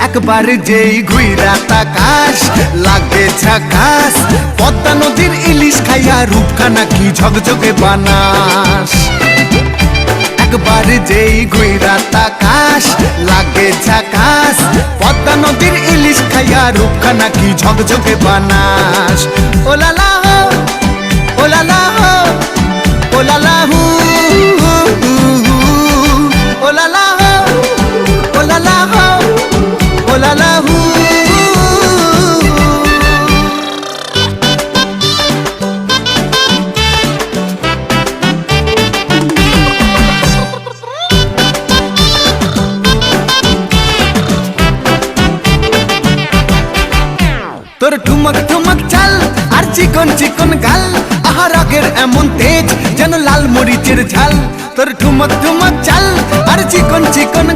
একবার যেই ঘুইরা তাকাস লাগে ঝাকাস, পদ্মা নদীর ইলিশ খাইয়া রূপখানা কি ঝকঝকে বানাস। একবার যেই ঘুইরা তাকাস লাগে ঝাকাস, পদ্মা নদীর ইলিশ খাইয়া রূপখানা কি ঝকঝকে বানাস। ওলালা হো ওলালা হো ওলালা হু ওলালা হো ওলালা হো ওলালা হু। তোর ঠুমক ঠুমক চাল আর চিকন চিকন গাল, আহা রাগের এমন তেজ যেন লাল মরিচের ঝাল। তোর ঠুমক ঠুমক চাল আর চিকন চিকন